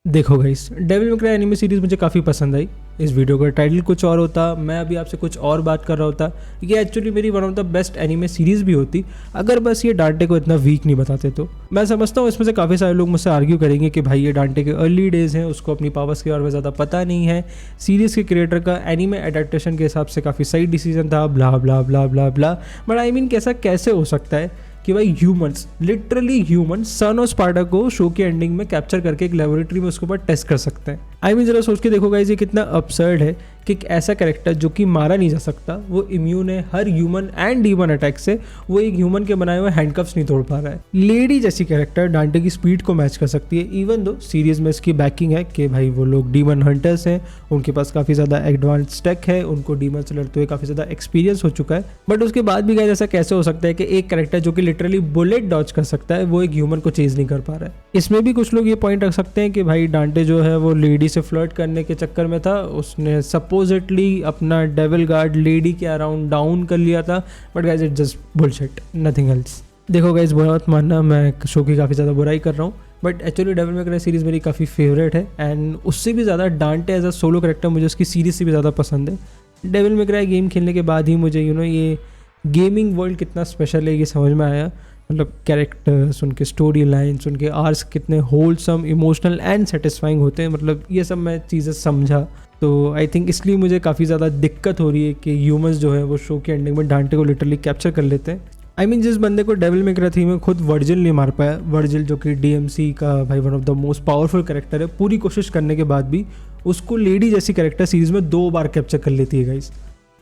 देखो guys, Devil May Cry anime series मुझे काफ़ी पसंद आई। इस वीडियो का टाइटल कुछ और होता, मैं अभी आपसे कुछ और बात कर रहा होता। ये एक्चुअली मेरी one of the best anime series भी होती अगर बस ये डांटे को इतना वीक नहीं बताते तो। मैं समझता हूँ इसमें से काफ़ी सारे लोग मुझसे आर्ग्यू करेंगे कि भाई ये डांटे के अर्ली डेज़ हैं, उसको अपनी पावर्स के बारे में ज़्यादा पता नहीं है, सीरीज़ के क्रिएटर का एनिमे एडेप्टेशन के हिसाब से काफ़ी सही डिसीजन था, ब्ला ब्ला ब्ला ब्ला ब्ला। बट आई मीन कैसे हो सकता है कि भाई ह्यूमंस, लिटरली ह्यूमन सन और स्पार्टा को शो के एंडिंग में कैप्चर करके एक लेबोरेटरी में उसके ऊपर टेस्ट कर सकते हैं। आई मीन जरा सोच के देखो गाइस, ये कितना अपसर्ड है कि एक ऐसा कैरेक्टर जो कि मारा नहीं जा सकता, वो इम्यून है हर ह्यूमन एंड डीमन अटैक से, वो एक ह्यूमन के बनाए हुए हैंडकफ्स नहीं तोड़ पा रहा है। लेडी जैसी कैरेक्टर डांटे की स्पीड को मैच कर सकती है, इवन दो सीरीज में इसकी बैकिंग है कि भाई वो लोग डीमन हंटर्स हैं, उनके पास काफ़ी ज़्यादा एडवांस टेक है, उनको डीमन से लड़ते हुए काफ़ी ज़्यादा एक्सपीरियंस हो चुका है। बट उसके बाद भी गाइस ऐसा कैसे हो सकता है कि एक कैरेक्टर जो कि लिटरली बुलेट डॉज कर सकता है, वो एक ह्यूमन को चेज नहीं कर पा रहा है। इसमें भी कुछ लोग ये पॉइंट रख सकते हैं कि भाई डांटे जो है वो लेडी से फ्लर्ट करने के चक्कर में था, उसने सपोजिटली अपना डेविल गार्ड लेडी के अराउंड डाउन कर लिया था। But guys it just bullshit, nothing else. देखो गाइस, बहुत मानना मैं शो की काफ़ी ज़्यादा बुराई कर रहा हूँ, but actually Devil May Cry series मेरी काफ़ी फेवरेट है एंड उससे भी ज़्यादा डांटे एज अ सोलो कैरेक्टर मुझे उसकी सीरीज़ से भी ज़्यादा पसंद है। डेविल मे क्राई गेम खेलने के बाद ही मुझे ये गेमिंग वर्ल्ड कितना स्पेशल है ये समझ में आया। मतलब कैरेक्टर्स, उनके स्टोरी लाइन्स, उनके आर्क्स कितने होलसम, इमोशनल एंड सेटिस्फाइंग होते हैं, मतलब ये सब मैं चीज़ें समझा। तो आई थिंक इसलिए मुझे काफ़ी ज़्यादा दिक्कत हो रही है कि ह्यूमंस जो है वो शो के एंडिंग में डांटे को लिटरली कैप्चर कर लेते हैं। आई मीन जिस बंदे को डेविल मे क्राई 3 में खुद वर्जिल नहीं मार पाया, वर्जिल जो कि डीएमसी का भाई one of the most powerful character है, पूरी कोशिश करने के बाद भी उसको लेडी जैसी कैरेक्टर सीरीज में 2 बार कैप्चर कर लेती है गाइस।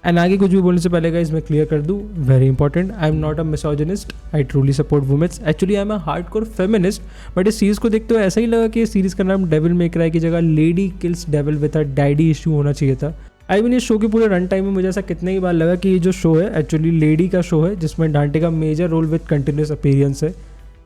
एंड आगे कुछ भी बोलने से पहले गाइस मैं क्लियर कर दूं, very important, I am not a misogynist, I truly support women's, actually I am a hardcore feminist. But इस सीरीज़ को देखते हुए ऐसा ही लगा कि इस सीरीज़ का नाम डेविल मे क्राई की जगह lady kills devil with a daddy issue होना चाहिए था। आई मीन इस शो के पूरे रन टाइम में मुझे ऐसा कितने ही बार लगा कि ये जो शो है एक्चुअली लेडी का शो है, जिसमें डांटे का major role with continuous appearance है।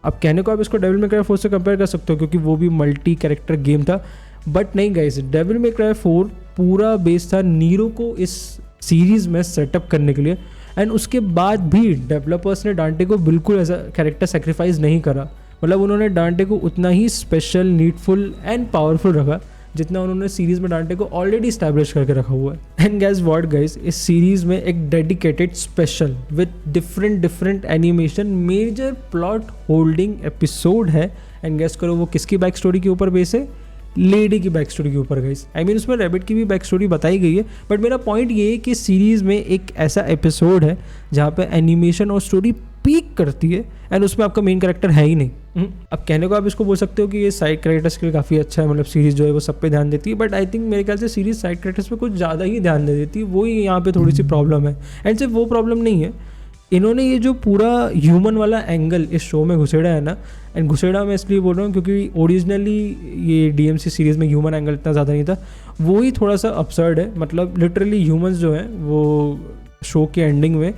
अब कहने को आप इसको डेविल मे क्राई 4 से कंपेयर कर सकते हो क्योंकि वो भी मल्टी कैरेक्टर गेम था, बट नहीं गाइस, डेविल मे क्राई 4 पूरा बेस था नीरो को इस सीरीज़ में सेटअप करने के लिए। एंड उसके बाद भी डेवलपर्स ने डांटे को बिल्कुल एज अ कैरेक्टर सेक्रीफाइस नहीं करा, मतलब उन्होंने डांटे को उतना ही स्पेशल, नीडफुल एंड पावरफुल रखा जितना उन्होंने सीरीज़ में डांटे को ऑलरेडी स्टैब्लिश करके रखा हुआ है। एंड गैस व्हाट गाइस, इस सीरीज़ में एक dedicated special with different animation major plot holding episode है। एंड गैस करो वो किसकी बैक स्टोरी के ऊपर बेस है? लेडी की बैक स्टोरी के ऊपर गाइस। आई मीन उसमें रैबिट की भी बैक स्टोरी बताई गई है, बट मेरा पॉइंट ये है कि सीरीज़ में एक ऐसा एपिसोड है जहाँ पे एनिमेशन और स्टोरी पीक करती है एंड उसमें आपका मेन कैरेक्टर है ही नहीं। अब कहने को आप इसको बोल सकते हो कि ये साइड कैरेक्टर्स के लिए काफ़ी अच्छा है, मतलब सीरीज़ जो है वो सब पे ध्यान देती है, बट आई थिंक मेरे ख्याल से सीरीज़ साइड कैरेक्टर्स पे कुछ ज़्यादा ही ध्यान दे देती है, वही यहाँ पे थोड़ी सी प्रॉब्लम है। एंड सिर्फ वो प्रॉब्लम नहीं है, इन्होंने ये जो पूरा ह्यूमन वाला एंगल इस शो में घुसेड़ा है ना, एंड घुसेड़ा मैं इसलिए बोल रहा हूँ क्योंकि ओरिजिनली ये डीएमसी सीरीज़ में ह्यूमन एंगल इतना ज़्यादा नहीं था, वो ही थोड़ा सा अपसर्ड है। मतलब लिटरली ह्यूमंस जो हैं वो शो के एंडिंग में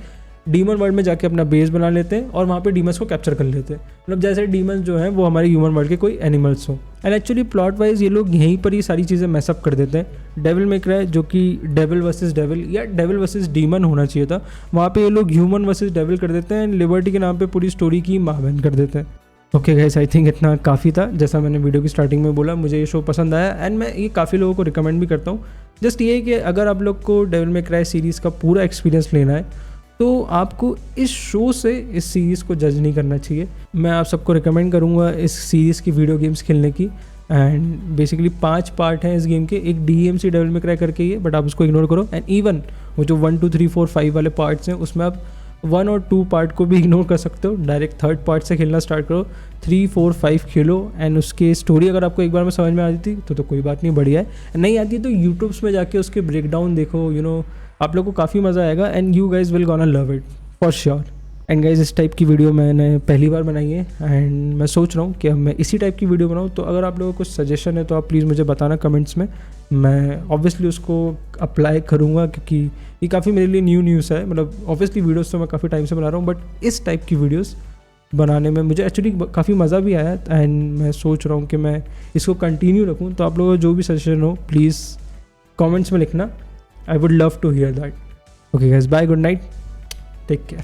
डीमन वर्ल्ड में जाके अपना बेस बना लेते हैं और वहाँ पे डीमंस को कैप्चर कर लेते हैं, मतलब जैसे डीमंस जो हैं वो हमारे ह्यूमन वर्ल्ड के कोई एनिमल्स हों। एंड एक्चुअली प्लॉट वाइज ये लोग यहीं पर ही सारी चीज़ें मैसअप कर देते हैं। डेविल मे क्राई जो कि डेविल वर्सेस डेविल या डेविल वर्सेस डीमन होना चाहिए था, वहाँ पे ये लोग ह्यूमन वर्सेस डेविल कर देते हैं एंड लिबर्टी के नाम पे पूरी स्टोरी की माँ बहन कर देते हैं। ओके गाइस, आई थिंक इतना काफ़ी था। जैसा मैंने वीडियो की स्टार्टिंग में बोला, मुझे ये शो पसंद आया एंड मैं ये काफ़ी लोगों को रिकमेंड भी करता हूँ। जस्ट ये कि अगर आप लोग को डेविल मे क्राई सीरीज़ का पूरा एक्सपीरियंस लेना है तो आपको इस शो से इस सीरीज़ को जज नहीं करना चाहिए। मैं आप सबको रिकमेंड करूँगा इस सीरीज़ की वीडियो गेम्स खेलने की। एंड बेसिकली 5 पार्ट हैं इस गेम के, एक डीएमसी डेविल मे क्राई करके ही है, बट आप उसको इग्नोर करो। एंड इवन वो जो 1 2 3 4 5 वाले पार्ट्स हैं उसमें आप 1 और 2 पार्ट को भी इग्नोर कर सकते हो, डायरेक्ट 3rd पार्ट से खेलना स्टार्ट करो, 3 4 5 खेलो। एंड उसकी स्टोरी अगर आपको एक बार में समझ में आ जाती तो कोई बात नहीं, बढ़िया है। नहीं आती तो यूट्यूब्स में जाके उसके ब्रेकडाउन देखो, आप लोग को काफ़ी मज़ा आएगा and you guys will gonna love it for sure. And guys इस टाइप की वीडियो मैंने पहली बार बनाई है एंड मैं सोच रहा हूँ कि अब मैं इसी टाइप की वीडियो बनाऊँ। तो अगर आप लोगों को कुछ सजेशन है तो आप प्लीज़ मुझे बताना कमेंट्स में, मैं ऑब्वियसली उसको अप्लाई करूँगा क्योंकि ये काफ़ी मेरे लिए न्यूज़ है। मतलब ऑब्वियसली वीडियोज़ तो मैं काफ़ी टाइम से बना रहा हूँ, बट इस टाइप की वीडियोज़ बनाने में मुझे एक्चुअली काफ़ी मज़ा भी आया एंड मैं सोच रहा हूँ कि मैं इसको कंटिन्यू रखूँ। तो आप लोगों को जो भी सजेशन हो प्लीज़ कमेंट्स में लिखना, I would love to hear that. Okay guys, bye, good night, take care.